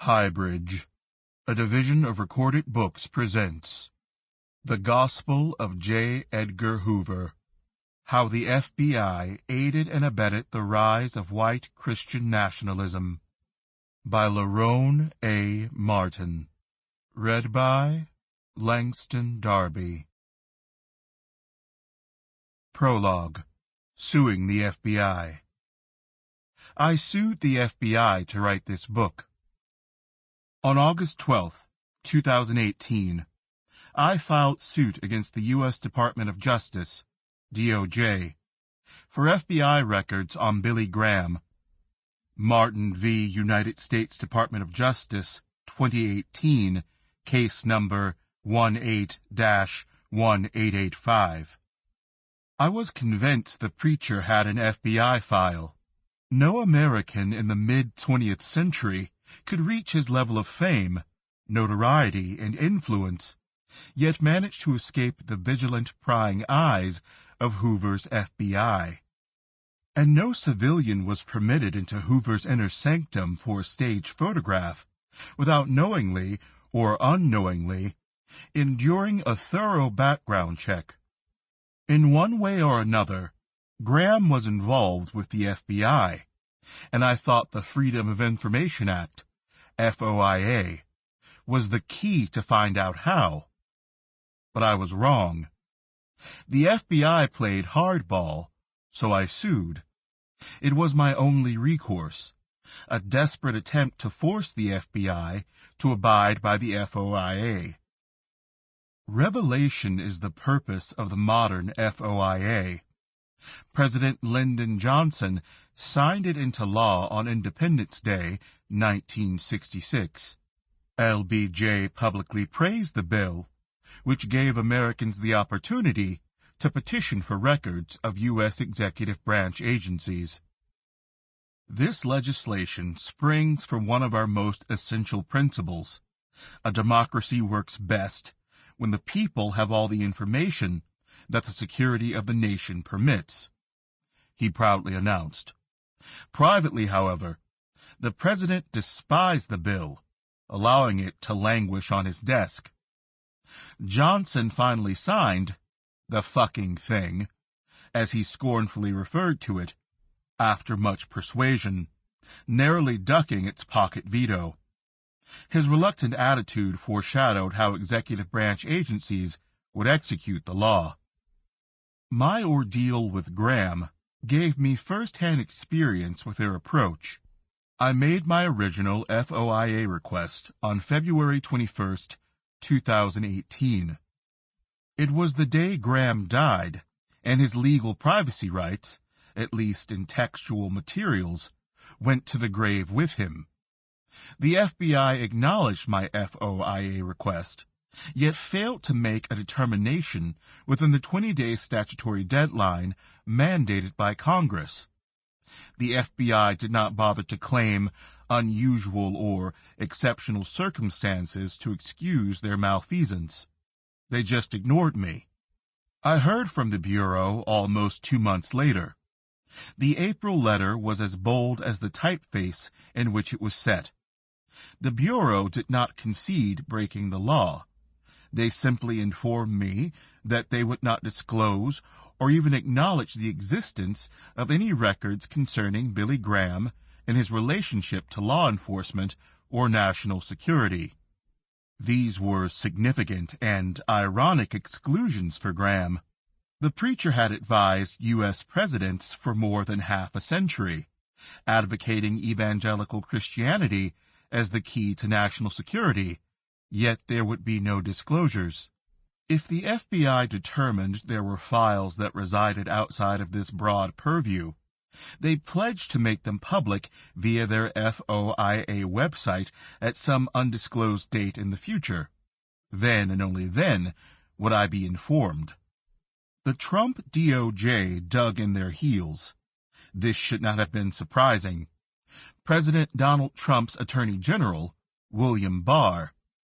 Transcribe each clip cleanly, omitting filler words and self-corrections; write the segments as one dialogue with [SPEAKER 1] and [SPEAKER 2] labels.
[SPEAKER 1] Highbridge, a division of Recorded Books, presents The Gospel of J. Edgar Hoover, How the FBI Aided and Abetted the Rise of White Christian Nationalism, by Lerone Martin. Read by Langston, Darby. Prologue. Suing the FBI. I sued the FBI to write this book. On August 12, 2018, I filed suit against the U.S. Department of Justice, DOJ, for FBI records on Billy Graham, Martin v. United States Department of Justice, 2018, case number 18-1885. I was convinced the preacher had an FBI file. No American in the mid-20th century could reach his level of fame, notoriety, and influence, yet managed to escape the vigilant prying eyes of Hoover's FBI. And no civilian was permitted into Hoover's inner sanctum for a stage photograph without knowingly or unknowingly enduring a thorough background check. In one way or another, Graham was involved with the FBI, and I thought the Freedom of Information Act, FOIA, was the key to find out how. But I was wrong. The FBI played hardball, so I sued. It was my only recourse, a desperate attempt to force the FBI to abide by the FOIA. Revelation is the purpose of the modern FOIA. President Lyndon Johnson signed it into law on Independence Day, 1966. LBJ publicly praised the bill, which gave Americans the opportunity to petition for records of U.S. executive branch agencies. This legislation springs from one of our most essential principles: a democracy works best when the people have all the information that the security of the nation permits, he proudly announced. Privately, however, the president despised the bill, allowing it to languish on his desk. Johnson finally signed the fucking thing, as he scornfully referred to it, after much persuasion, narrowly ducking its pocket veto. His reluctant attitude foreshadowed how executive branch agencies would execute the law. My ordeal with Graham gave me first-hand experience with their approach. I made my original FOIA request on February 21, 2018. It was the day Graham died, and his legal privacy rights, at least in textual materials, went to the grave with him. The FBI acknowledged my FOIA request, yet failed to make a determination within the 20-day statutory deadline mandated by Congress. The FBI did not bother to claim unusual or exceptional circumstances to excuse their malfeasance. They just ignored me. I heard from the Bureau almost 2 months later. The April letter was as bold as the typeface in which it was set. The Bureau did not concede breaking the law. They simply informed me that they would not disclose or even acknowledge the existence of any records concerning Billy Graham and his relationship to law enforcement or national security. These were significant and ironic exclusions for Graham. The preacher had advised U.S. presidents for more than half a century, advocating evangelical Christianity as the key to national security, yet there would be no disclosures. If the FBI determined there were files that resided outside of this broad purview, they pledged to make them public via their FOIA website at some undisclosed date in the future. Then and only then would I be informed. The Trump DOJ dug in their heels. This should not have been surprising. President Donald Trump's Attorney General, William Barr,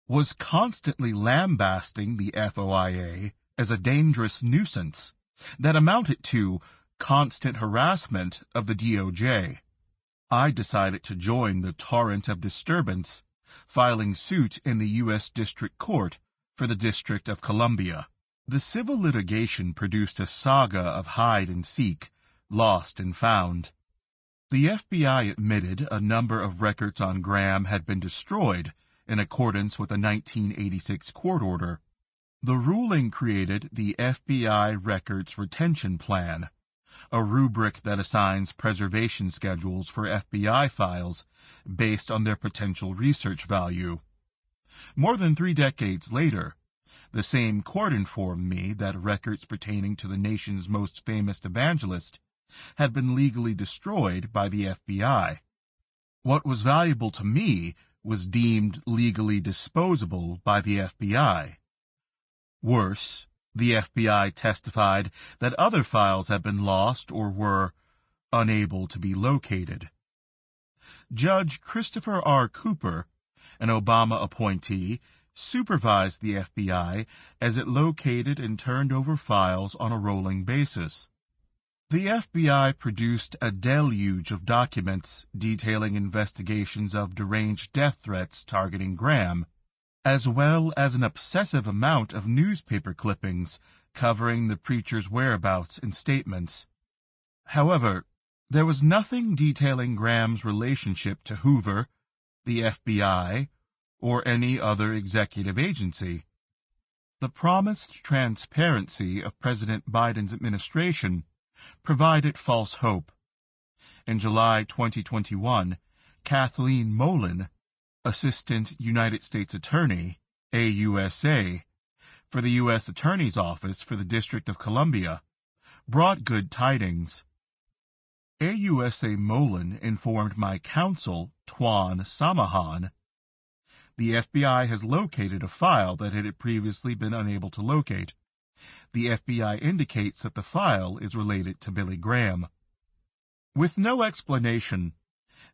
[SPEAKER 1] was constantly lambasting the FOIA as a dangerous nuisance that amounted to constant harassment of the DOJ. I decided to join the torrent of disturbance filing suit in the U.S. District Court for the District of Columbia. The civil litigation produced a saga of hide and seek, lost and found. The FBI admitted a number of records on Graham had been destroyed in accordance with a 1986 court order. The ruling created the FBI Records Retention Plan, a rubric that assigns preservation schedules for FBI files based on their potential research value. More than 3 decades later, the same court informed me that records pertaining to the nation's most famous evangelist had been legally destroyed by the FBI. What was valuable to me was deemed legally disposable by the FBI. Worse, the FBI testified that other files had been lost or were unable to be located. Judge Christopher R. Cooper, an Obama appointee, supervised the FBI as it located and turned over files on a rolling basis. The FBI produced a deluge of documents detailing investigations of deranged death threats targeting Graham, as well as an obsessive amount of newspaper clippings covering the preacher's whereabouts and statements. However, there was nothing detailing Graham's relationship to Hoover, the FBI, or any other executive agency. The promised transparency of President Biden's administration provided false hope. In July 2021, Kathleen Mullen, Assistant United States Attorney, AUSA, for the U.S. Attorney's Office for the District of Columbia, brought good tidings. AUSA Mullen informed my counsel, Tuan Samahan, the FBI has located a file that it had previously been unable to locate. The FBI indicates that the file is related to Billy Graham. With no explanation,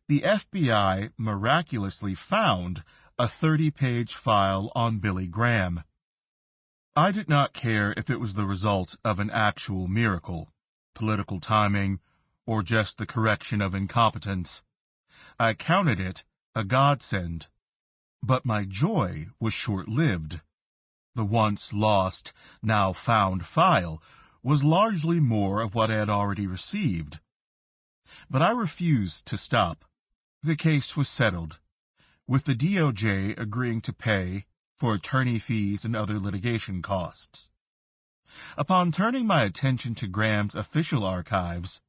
[SPEAKER 1] the FBI miraculously found a 30-page file on Billy Graham. I did not care if it was the result of an actual miracle, political timing, or just the correction of incompetence. I counted it a godsend. But my joy was short-lived. The once lost, now found file was largely more of what I had already received. But I refused to stop. The case was settled, with the DOJ agreeing to pay for attorney fees and other litigation costs. Upon turning my attention to Graham's official archives,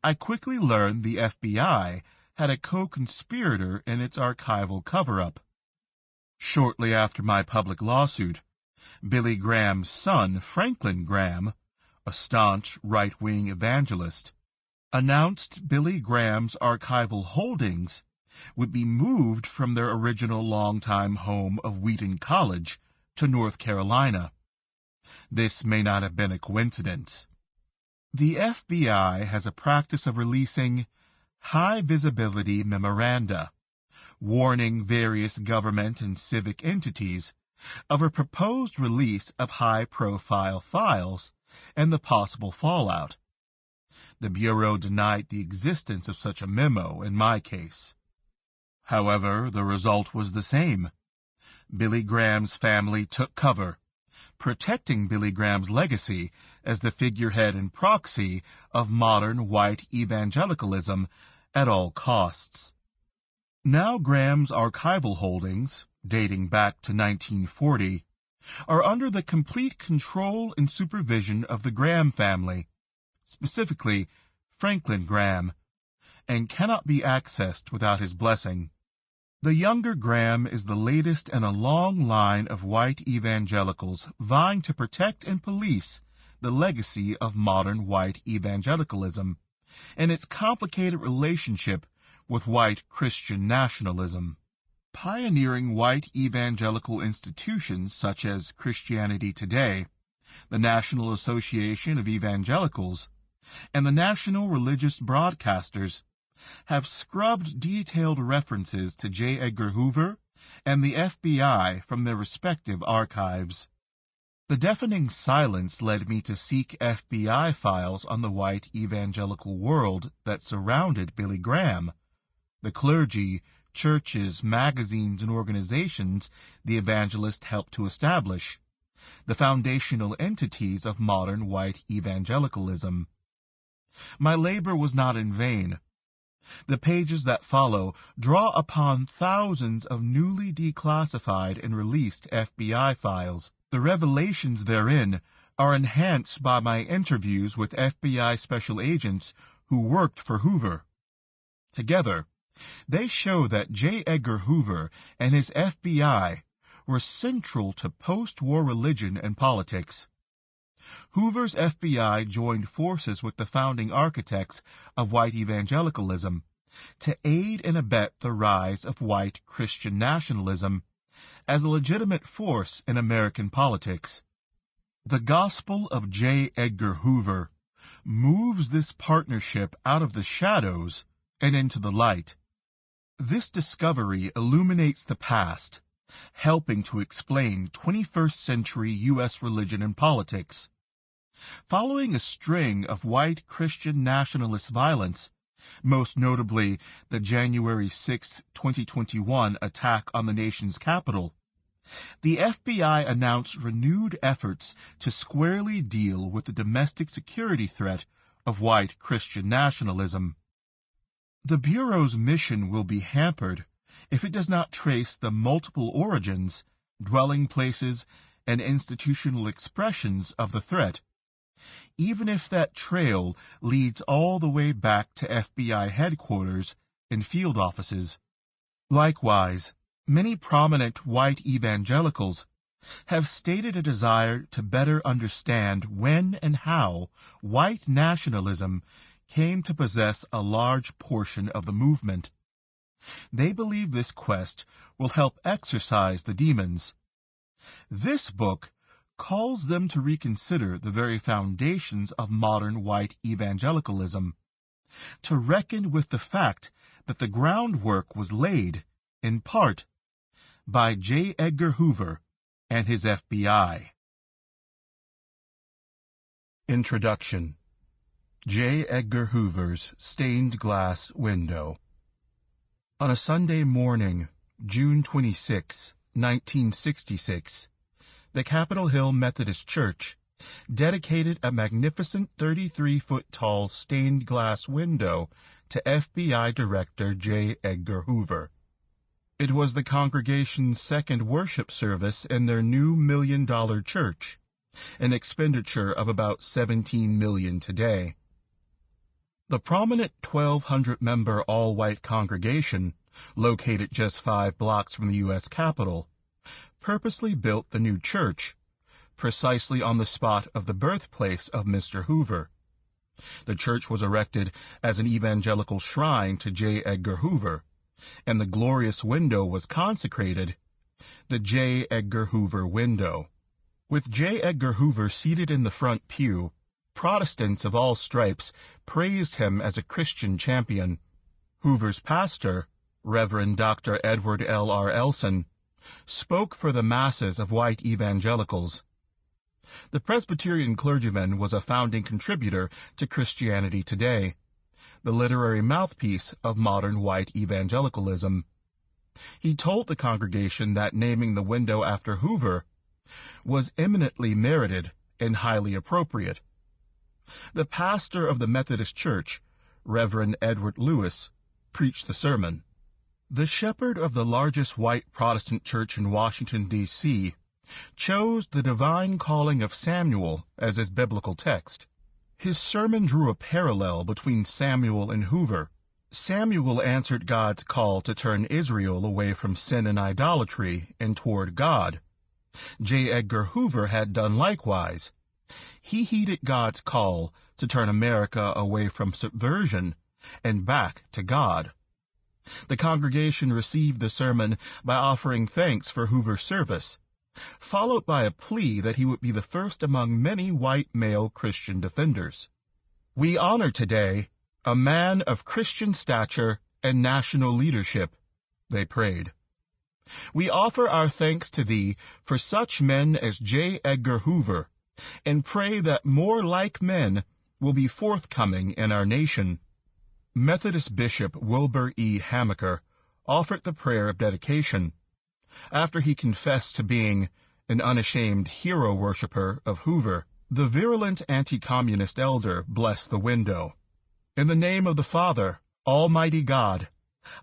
[SPEAKER 1] I quickly learned the FBI had a co-conspirator in its archival cover-up. Shortly after my public lawsuit, Billy Graham's son, Franklin Graham, a staunch right-wing evangelist, announced Billy Graham's archival holdings would be moved from their original longtime home of Wheaton College to North Carolina. This may not have been a coincidence. The FBI has a practice of releasing high-visibility memoranda, warning various government and civic entities of a proposed release of high-profile files and the possible fallout. The Bureau denied the existence of such a memo in my case. However, the result was the same. Billy Graham's family took cover, protecting Billy Graham's legacy as the figurehead and proxy of modern white evangelicalism at all costs. Now Graham's archival holdings, dating back to 1940, are under the complete control and supervision of the Graham family, specifically Franklin Graham, and cannot be accessed without his blessing. The younger Graham is the latest in a long line of white evangelicals vying to protect and police the legacy of modern white evangelicalism and its complicated relationship with white Christian nationalism. Pioneering white evangelical institutions such as Christianity Today, the National Association of Evangelicals, and the National Religious Broadcasters have scrubbed detailed references to J. Edgar Hoover and the FBI from their respective archives. The deafening silence led me to seek FBI files on the white evangelical world that surrounded Billy Graham, the clergy, churches, magazines, and organizations the evangelist helped to establish, the foundational entities of modern white evangelicalism. My labor was not in vain. The pages that follow draw upon thousands of newly declassified and released FBI files. The revelations therein are enhanced by my interviews with FBI special agents who worked for Hoover. Together, they show that J. Edgar Hoover and his FBI were central to post-war religion and politics. Hoover's FBI joined forces with the founding architects of white evangelicalism to aid and abet the rise of white Christian nationalism as a legitimate force in American politics. The gospel of J. Edgar Hoover moves this partnership out of the shadows and into the light. This discovery illuminates the past, helping to explain 21st century U.S. religion and politics. Following a string of white Christian nationalist violence, most notably the January 6, 2021 attack on the nation's capital, the FBI announced renewed efforts to squarely deal with the domestic security threat of white Christian nationalism. The Bureau's mission will be hampered if it does not trace the multiple origins, dwelling places, and institutional expressions of the threat, even if that trail leads all the way back to FBI headquarters and field offices. Likewise, many prominent white evangelicals have stated a desire to better understand when and how white nationalism came to possess a large portion of the movement. They believe this quest will help exorcise the demons. This book calls them to reconsider the very foundations of modern white evangelicalism, to reckon with the fact that the groundwork was laid, in part, by J. Edgar Hoover and his FBI. Introduction. J. Edgar Hoover's Stained Glass Window. On a Sunday morning, June 26, 1966, the Capitol Hill Methodist Church dedicated a magnificent 33-foot-tall stained glass window to FBI Director J. Edgar Hoover. It was the congregation's second worship service in their new $1 million church, an expenditure of about $17 million today. The prominent 1,200-member all-white congregation, located just 5 blocks from the U.S. Capitol, purposely built the new church, precisely on the spot of the birthplace of Mr. Hoover. The church was erected as an evangelical shrine to J. Edgar Hoover, and the glorious window was consecrated, the J. Edgar Hoover window. With J. Edgar Hoover seated in the front pew, Protestants of all stripes praised him as a Christian champion. Hoover's pastor, Reverend Dr. Edward L. R. Elson, spoke for the masses of white evangelicals. The Presbyterian clergyman was a founding contributor to Christianity Today, the literary mouthpiece of modern white evangelicalism. He told the congregation that naming the window after Hoover was eminently merited and highly appropriate. The pastor of the Methodist Church, Reverend Edward Lewis, preached the sermon. The shepherd of the largest white Protestant church in Washington, D.C., chose the divine calling of Samuel as his biblical text. His sermon drew a parallel between Samuel and Hoover. Samuel answered God's call to turn Israel away from sin and idolatry and toward God. J. Edgar Hoover had done likewise. He heeded God's call to turn America away from subversion and back to God. The congregation received the sermon by offering thanks for Hoover's service, followed by a plea that he would be the first among many white male Christian defenders. "We honor today a man of Christian stature and national leadership," they prayed. "We offer our thanks to thee for such men as J. Edgar Hoover, and pray that more like men will be forthcoming in our nation." Methodist Bishop Wilbur E. Hamaker offered the prayer of dedication. After he confessed to being an unashamed hero worshiper of Hoover, the virulent anti-communist elder blessed the window. In the name of the Father, Almighty God,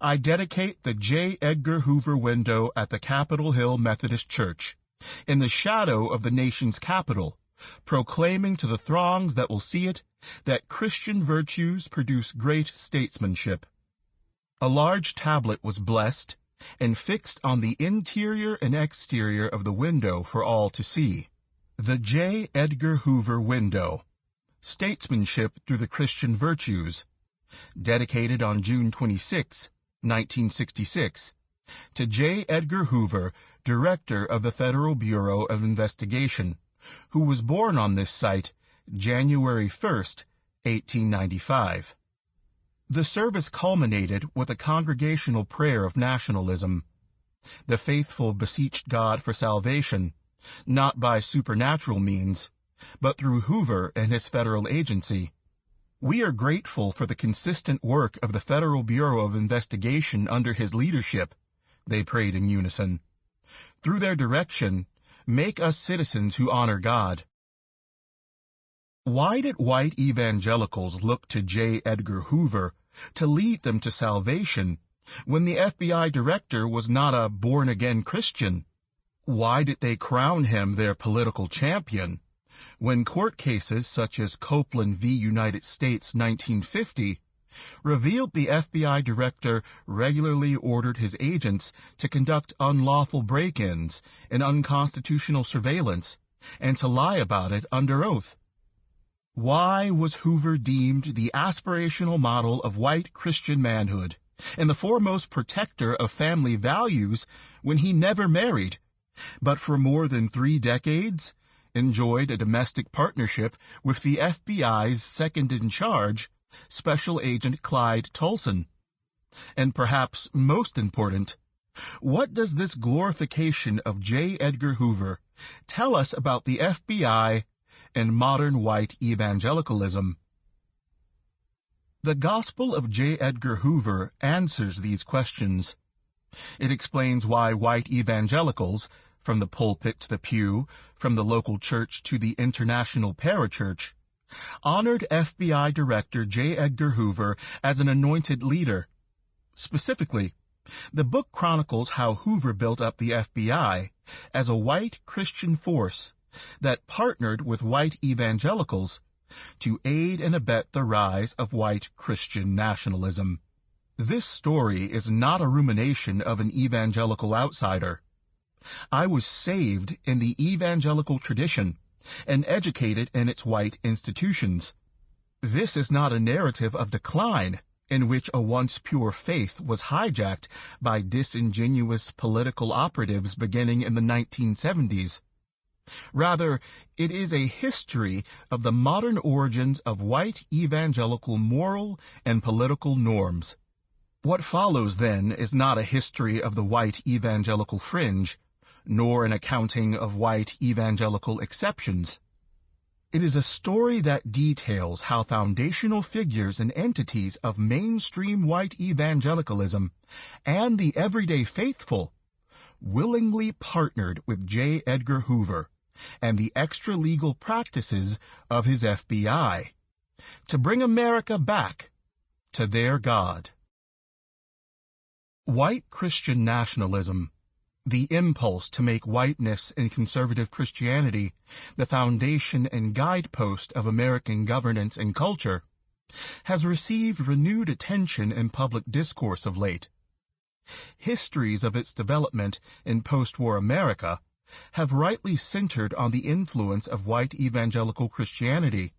[SPEAKER 1] I dedicate the J. Edgar Hoover window at the Capitol Hill Methodist Church, in the shadow of the nation's capital, proclaiming to the throngs that will see it that Christian virtues produce great statesmanship. A large tablet was blessed and fixed on the interior and exterior of the window for all to see. The J. Edgar Hoover window, statesmanship through the Christian virtues, dedicated on June 26, 1966, to J. Edgar Hoover, Director of the Federal Bureau of Investigation, who was born on this site January 1, 1895. The service culminated with a congregational prayer of nationalism. The faithful beseeched God for salvation, not by supernatural means, but through Hoover and his federal agency. We are grateful for the consistent work of the Federal Bureau of Investigation under his leadership, they prayed in unison. Through their direction, make us citizens who honor God. Why did white evangelicals look to J. Edgar Hoover to lead them to salvation when the FBI director was not a born-again Christian? Why did they crown him their political champion when court cases such as Copeland v. United States 1950 revealed the FBI director regularly ordered his agents to conduct unlawful break-ins and unconstitutional surveillance and to lie about it under oath? Why was Hoover deemed the aspirational model of white Christian manhood and the foremost protector of family values when he never married, but for more than 3 decades enjoyed a domestic partnership with the FBI's second-in-charge, Special Agent Clyde Tolson? And perhaps most important, what does this glorification of J. Edgar Hoover tell us about the FBI and modern white evangelicalism? The Gospel of J. Edgar Hoover answers these questions. It explains why white evangelicals, from the pulpit to the pew, from the local church to the international parachurch, honored FBI Director J. Edgar Hoover as an anointed leader. Specifically, the book chronicles how Hoover built up the FBI as a white Christian force that partnered with white evangelicals to aid and abet the rise of white Christian nationalism. This story is not a rumination of an evangelical outsider. I was saved in the evangelical tradition and educated in its white institutions. This is not a narrative of decline in which a once pure faith was hijacked by disingenuous political operatives beginning in the 1970s. Rather, it is a history of the modern origins of white evangelical moral and political norms. What follows, then, is not a history of the white evangelical fringe, nor an accounting of white evangelical exceptions. It is a story that details how foundational figures and entities of mainstream white evangelicalism and the everyday faithful willingly partnered with J. Edgar Hoover and the extra-legal practices of his FBI to bring America back to their God. White Christian nationalism, the impulse to make whiteness and conservative Christianity the foundation and guidepost of American governance and culture, has received renewed attention in public discourse of late. Histories of its development in post-war America have rightly centered on the influence of white evangelical Christianity.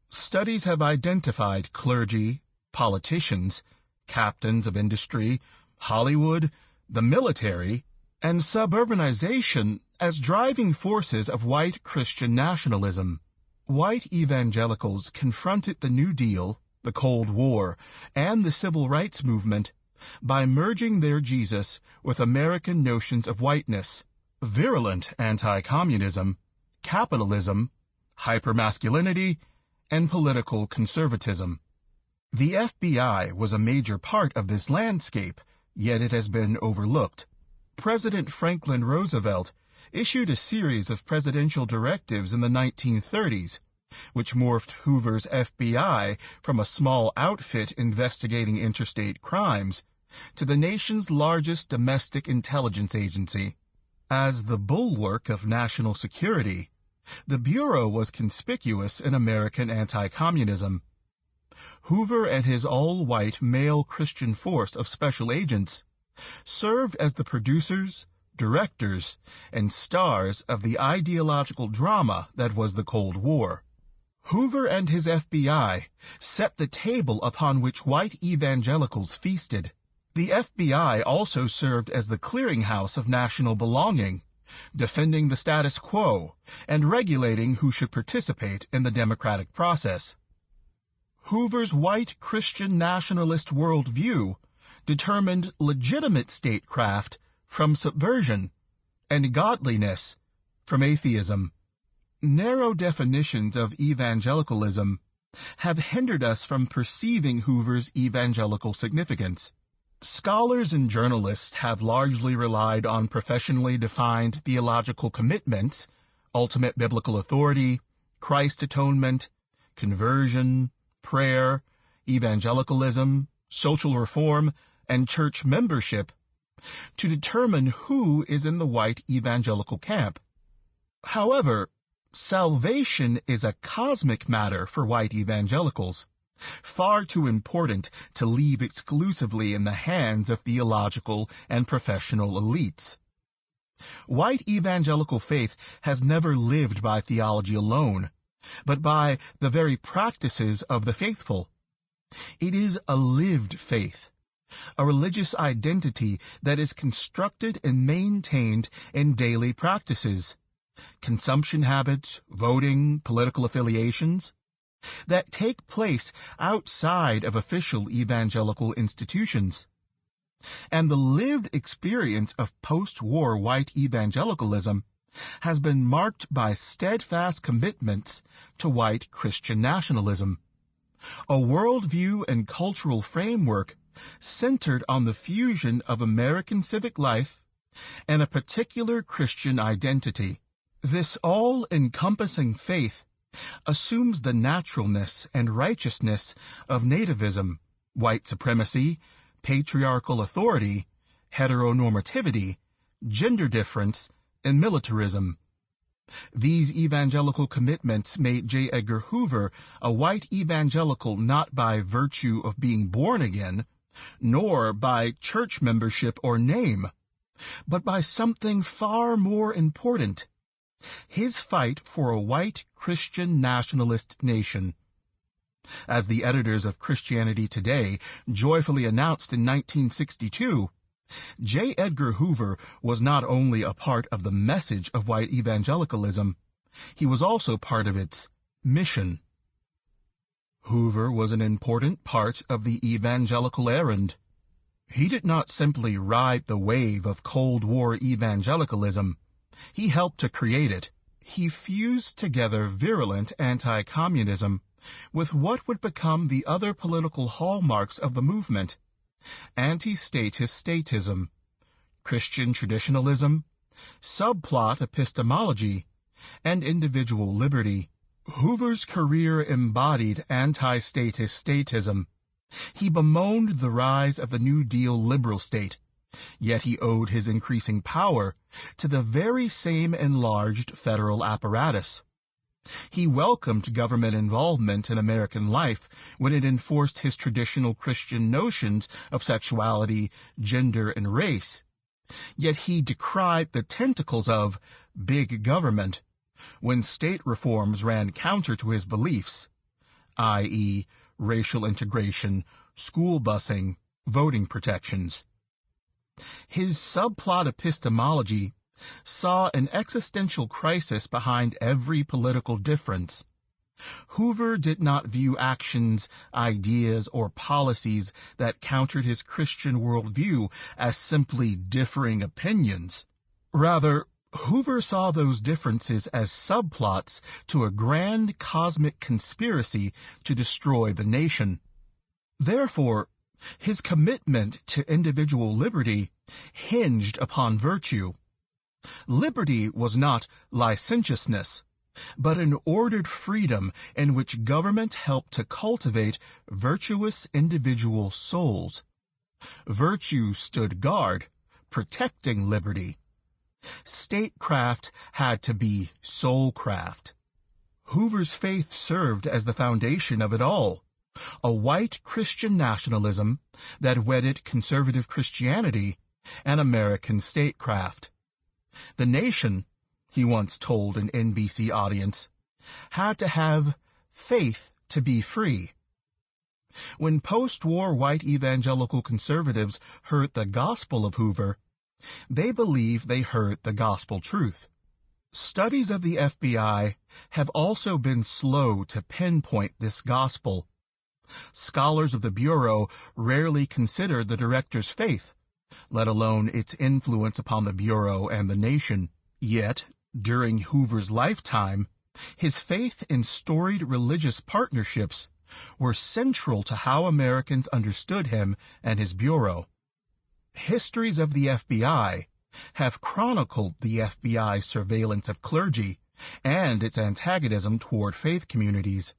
[SPEAKER 1] Studies have identified clergy, politicians, captains of industry, Hollywood, the military, and suburbanization as driving forces of white Christian nationalism. White evangelicals confronted the New Deal, the Cold War, and the Civil Rights Movement by merging their Jesus with American notions of whiteness, virulent anti-communism, capitalism, hypermasculinity, and political conservatism. The FBI was a major part of this landscape yet it has been overlooked. President Franklin Roosevelt issued a series of presidential directives in the 1930s, which morphed Hoover's FBI from a small outfit investigating interstate crimes to the nation's largest domestic intelligence agency. As the bulwark of national security, the Bureau was conspicuous in American anti-communism. Hoover and his all-white male Christian force of special agents served as the producers, directors, and stars of the ideological drama that was the Cold War. Hoover and his FBI set the table upon which white evangelicals feasted. The FBI also served as the clearinghouse of national belonging, defending the status quo and regulating who should participate in the democratic process. Hoover's white Christian nationalist worldview determined legitimate statecraft from subversion and godliness from atheism. Narrow definitions of evangelicalism have hindered us from perceiving Hoover's evangelical significance. Scholars and journalists have largely relied on professionally defined theological commitments, ultimate biblical authority, Christ atonement, conversion, prayer, evangelicalism, social reform, and church membership to determine who is in the white evangelical camp. However, salvation is a cosmic matter for white evangelicals, far too important to leave exclusively in the hands of theological and professional elites. White evangelical faith has never lived by theology alone, but by the very practices of the faithful. It is a lived faith, a religious identity that is constructed and maintained in daily practices, consumption habits, voting, political affiliations, that take place outside of official evangelical institutions. And the lived experience of post-war white evangelicalism has been marked by steadfast commitments to white Christian nationalism, a worldview and cultural framework centered on the fusion of American civic life and a particular Christian identity. This all-encompassing faith assumes the naturalness and righteousness of nativism, white supremacy, patriarchal authority, heteronormativity, gender difference, and militarism. These evangelical commitments made J. Edgar Hoover a white evangelical not by virtue of being born again, nor by church membership or name, but by something far more important: his fight for a white Christian nationalist nation. As the editors of Christianity Today joyfully announced in 1962, J. Edgar Hoover was not only a part of the message of white evangelicalism, he was also part of its mission. Hoover was an important part of the evangelical errand. He did not simply ride the wave of Cold War evangelicalism. He helped to create it. He fused together virulent anti-communism with what would become the other political hallmarks of the movement: anti-statist statism, Christian traditionalism, subplot epistemology, and individual liberty. Hoover's career embodied anti-statist statism. He bemoaned the rise of the New Deal liberal state, yet he owed his increasing power to the very same enlarged federal apparatus. He welcomed government involvement in American life when it enforced his traditional Christian notions of sexuality, gender, and race. Yet he decried the tentacles of big government when state reforms ran counter to his beliefs, i.e., racial integration, school busing, voting protections. His subplot epistemology saw an existential crisis behind every political difference. Hoover did not view actions, ideas, or policies that countered his Christian worldview as simply differing opinions. Rather, Hoover saw those differences as subplots to a grand cosmic conspiracy to destroy the nation. Therefore, His commitment to individual liberty hinged upon virtue. Liberty was not licentiousness, but an ordered freedom in which government helped to cultivate virtuous individual souls. Virtue stood guard, protecting liberty. Statecraft had to be soulcraft. Hoover's faith served as the foundation of it all, a white Christian nationalism that wedded conservative Christianity and American statecraft. The nation, he once told an NBC audience, had to have faith to be free. When post-war white evangelical conservatives heard the gospel of Hoover, they believed they heard the gospel truth. Studies of the FBI have also been slow to pinpoint this gospel. Scholars of the Bureau rarely consider the director's faith, let alone its influence upon the Bureau and the nation. Yet, during Hoover's lifetime, his faith in storied religious partnerships were central to how Americans understood him and his Bureau. Histories of the FBI have chronicled the FBI's surveillance of clergy and its antagonism toward faith communities.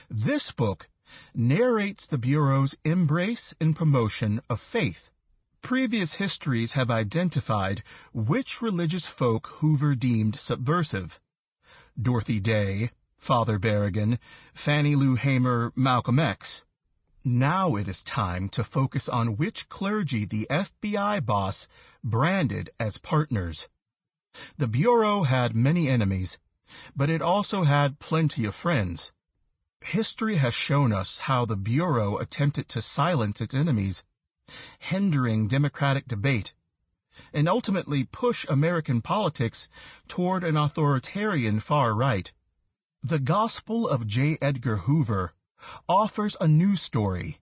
[SPEAKER 1] This book narrates the Bureau's embrace and promotion of faith. Previous histories have identified which religious folk Hoover deemed subversive: Dorothy Day, Father Berrigan, Fannie Lou Hamer, Malcolm X. Now it is time to focus on which clergy the FBI boss branded as partners. The Bureau had many enemies, but it also had plenty of friends. History has shown us how the Bureau attempted to silence its enemies, hindering democratic debate, and ultimately push American politics toward an authoritarian far right. The Gospel of J. Edgar Hoover offers a new story,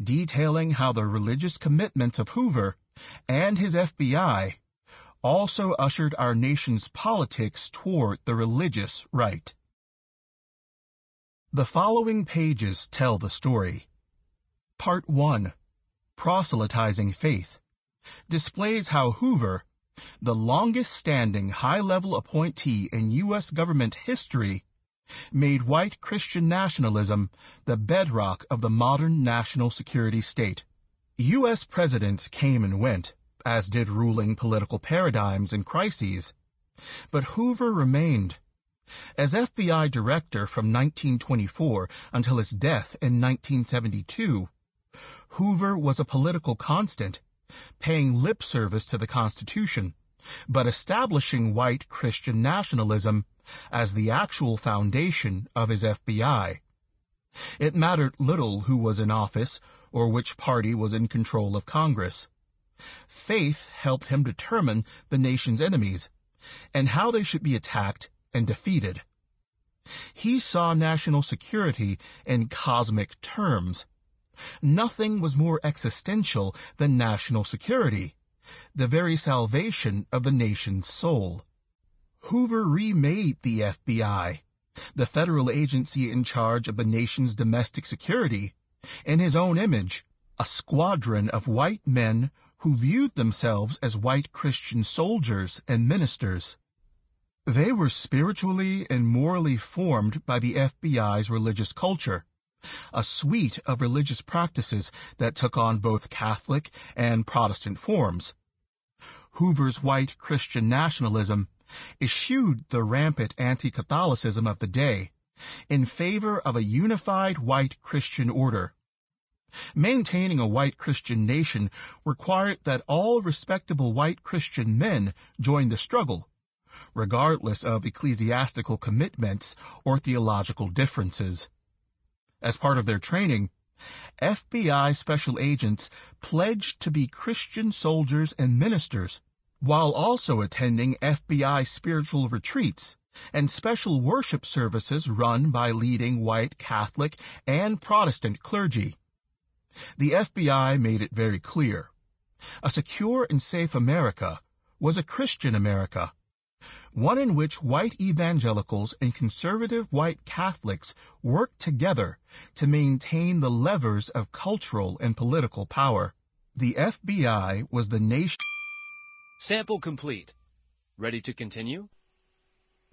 [SPEAKER 1] detailing how the religious commitments of Hoover and his FBI also ushered our nation's politics toward the religious right. The following pages tell the story. Part 1, Proselytizing Faith, displays how Hoover, the longest-standing high-level appointee in U.S. government history, made white Christian nationalism the bedrock of the modern national security state. U.S. presidents came and went, as did ruling political paradigms and crises, but Hoover remained. As FBI director from 1924 until his death in 1972, Hoover was a political constant, paying lip service to the Constitution, but establishing white Christian nationalism as the actual foundation of his FBI. It mattered little who was in office or which party was in control of Congress. Faith helped him determine the nation's enemies and how they should be attacked and defeated. He saw national security in cosmic terms. Nothing was more existential than national security, the very salvation of the nation's soul. Hoover remade the FBI, the federal agency in charge of the nation's domestic security, in his own image, a squadron of white men who viewed themselves as white Christian soldiers and ministers. They were spiritually and morally formed by the FBI's religious culture, a suite of religious practices that took on both Catholic and Protestant forms. Hoover's white Christian nationalism eschewed the rampant anti-Catholicism of the day in favor of a unified white Christian order. Maintaining a white Christian nation required that all respectable white Christian men join the struggle, regardless of ecclesiastical commitments or theological differences. As part of their training, FBI special agents pledged to be Christian soldiers and ministers, while also attending FBI spiritual retreats and special worship services run by leading white Catholic and Protestant clergy. The FBI made it very clear: a secure and safe America was a Christian America, one in which white evangelicals and conservative white Catholics worked together to maintain the levers of cultural and political power. The FBI was the nation.
[SPEAKER 2] Sample complete. Ready to continue?